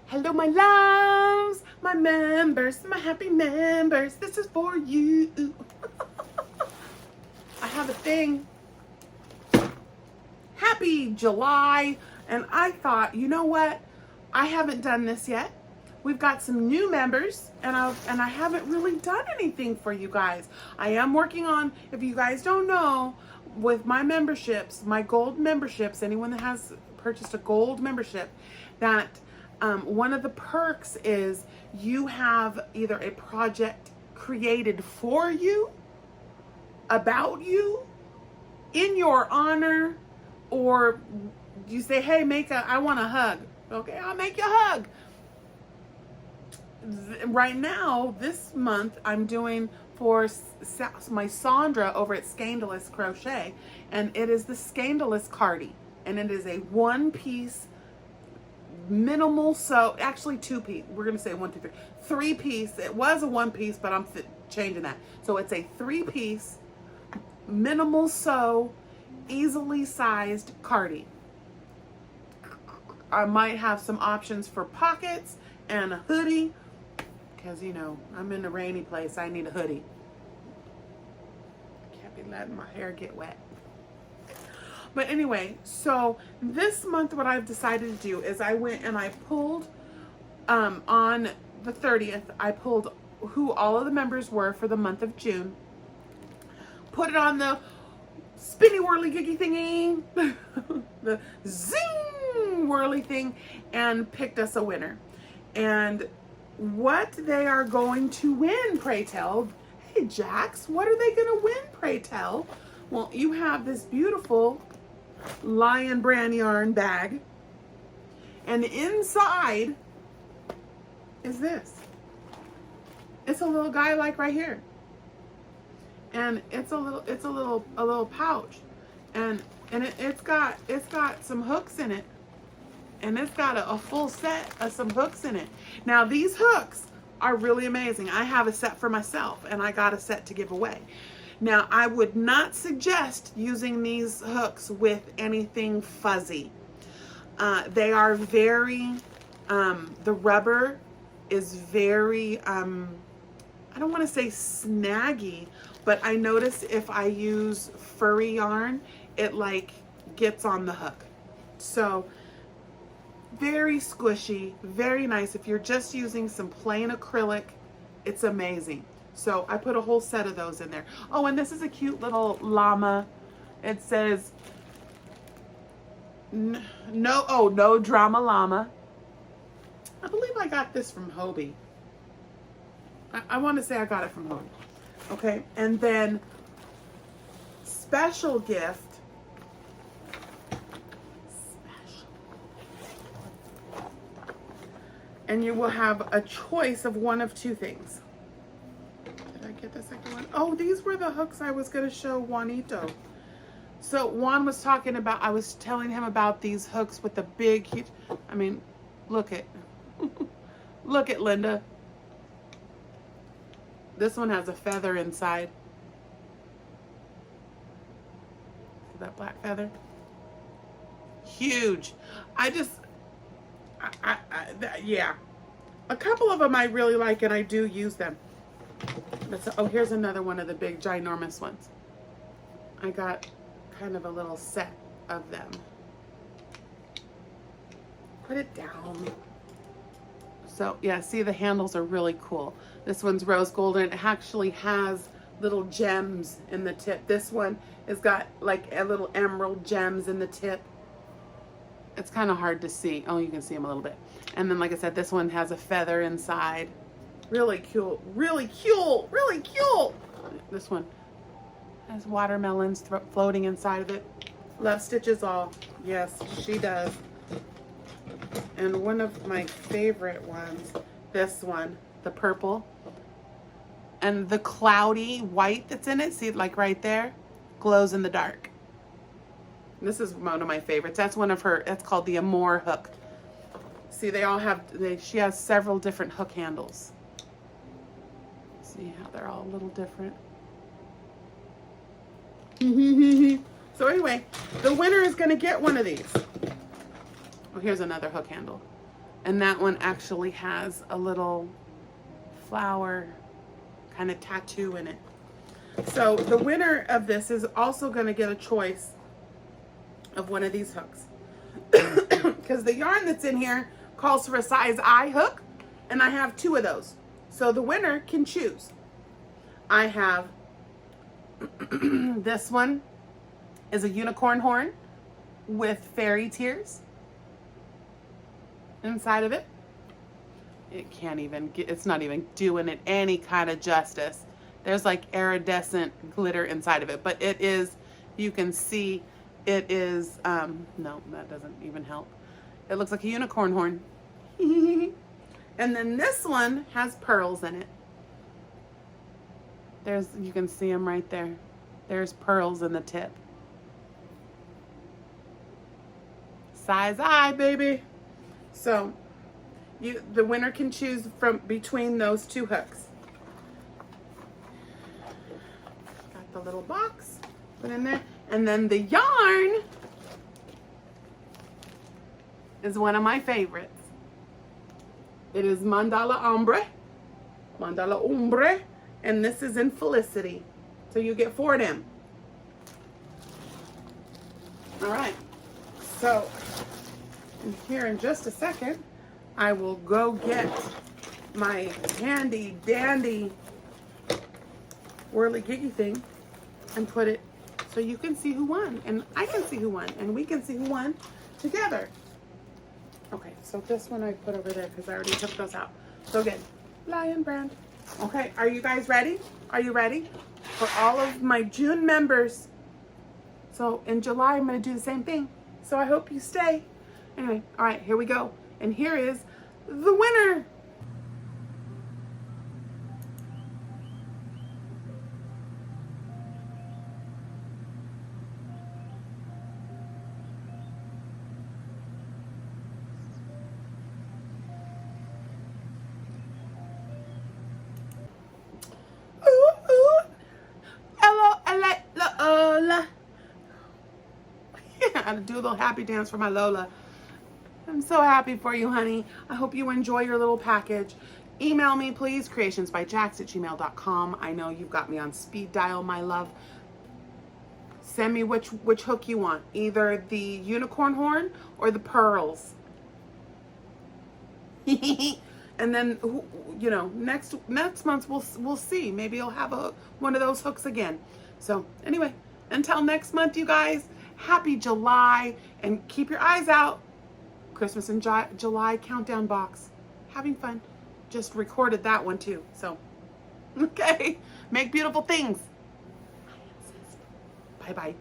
Hello, my loves, my members, my happy members. This is for you. I have a thing. Happy July. And I thought, you know what? I haven't done this yet. We've got some new members, and I haven't really done anything for you guys. I am working on, if you guys don't know, with my memberships, my gold memberships, anyone that has purchased a gold membership, that one of the perks is you have either a project created for you, about you, in your honor, or you say, hey, I want a hug. Okay, I'll make you a hug. Right now, this month, I'm doing for my Sandra over at Scandalous Crochet, and it is the Scandalous Cardi, and it is a one-piece minimal sew, actually 2-piece. We're gonna say 1, 2, 3, 3-piece. It was a 1-piece, but I'm changing that. So it's a 3-piece minimal sew, easily sized cardi. I might have some options for pockets and a hoodie, because you know I'm in a rainy place. I need a hoodie. Can't be letting my hair get wet. But anyway, so this month what I've decided to do is I went and I pulled on the 30th, I pulled who all of the members were for the month of June, put it on the spinny whirly giggy thingy, the zing whirly thing, and picked us a winner. And what they are going to win, pray tell. Hey Jax, what are they going to win, pray tell? Well, you have this beautiful Lion brand yarn bag, and inside is this. It's a little guy like right here, and it's a little pouch, and it's got some hooks in it, and it's got a full set of some hooks in it. Now these hooks are really amazing. I have a set for myself, and I got a set to give away. Now, I would not suggest using these hooks with anything fuzzy. They are very, the rubber is very, I don't want to say snaggy, but I notice if I use furry yarn, it like gets on the hook. So, very squishy, very nice. If you're just using some plain acrylic, it's amazing. So I put a whole set of those in there. Oh, and this is a cute little llama. It says, no drama llama. I believe I got this from Hobie. I want to say I got it from Hobie. Okay, and then special gift. And you will have a choice of one of two things. Get the second one. Oh, these were the hooks I was going to show Juanito. So Juan was talking about, I was telling him about these hooks with the big, huge, I mean, look at, look at Linda. This one has a feather inside. See that black feather? Huge. Yeah. A couple of them I really like, and I do use them. Oh, here's another one of the big ginormous ones. I got kind of a little set of them. Put it down. So yeah, see, the handles are really cool. This one's rose gold, and it actually has little gems in the tip. This one has got like a little emerald gems in the tip. It's kind of hard to see. Oh, you can see them a little bit. And then, like I said, this one has a feather inside. Really cute, really cute, really cute. This one has watermelons floating inside of it. Love stitches all. Yes, she does. And one of my favorite ones, this one, the purple. And the cloudy white that's in it, see, like right there, glows in the dark. This is one of my favorites. That's one of her, that's called the Amore hook. See, they all have, she has several different hook handles. See how they're all a little different. So anyway, the winner is going to get one of these. Oh, here's another hook handle. And that one actually has a little flower kind of tattoo in it. So the winner of this is also going to get a choice of one of these hooks. Because the yarn that's in here calls for a size I hook, and I have 2 of those. So the winner can choose. I have this one is a unicorn horn with fairy tears inside of it. It can't even get, it's not even doing it any kind of justice. There's like iridescent glitter inside of it, but it is, you can see it is, no, that doesn't even help. It looks like a unicorn horn. And then this one has pearls in it. There's, you can see them right there. There's pearls in the tip. Size I, baby. So the winner can choose from between those 2 hooks. Got the little box, put in there. And then the yarn is one of my favorites. It is Mandala Ombre, and this is in Felicity. So you get 4 of them. All right, so here in just a second, I will go get my handy dandy whirly giggy thing and put it so you can see who won, and I can see who won, and we can see who won together. Okay, so this one I put over there because I already took those out. So again, Lion Brand. Okay, are you guys ready? Are you ready? For all of my June members. So in July, I'm going to do the same thing. So I hope you stay. Anyway, all right, here we go. And here is the winner. Lola. Yeah, I do a little happy dance for my Lola. I'm so happy for you, honey. I hope you enjoy your little package. Email me, please, creationsbyjax@gmail.com. I know you've got me on speed dial, my love. Send me which hook you want, either the unicorn horn or the pearls. And then, you know, next month we'll see. Maybe I'll have one of those hooks again. So anyway, until next month, you guys, happy July, and keep your eyes out. Christmas in July countdown box. Having fun. Just recorded that one too. So, okay. Make beautiful things. Bye-bye.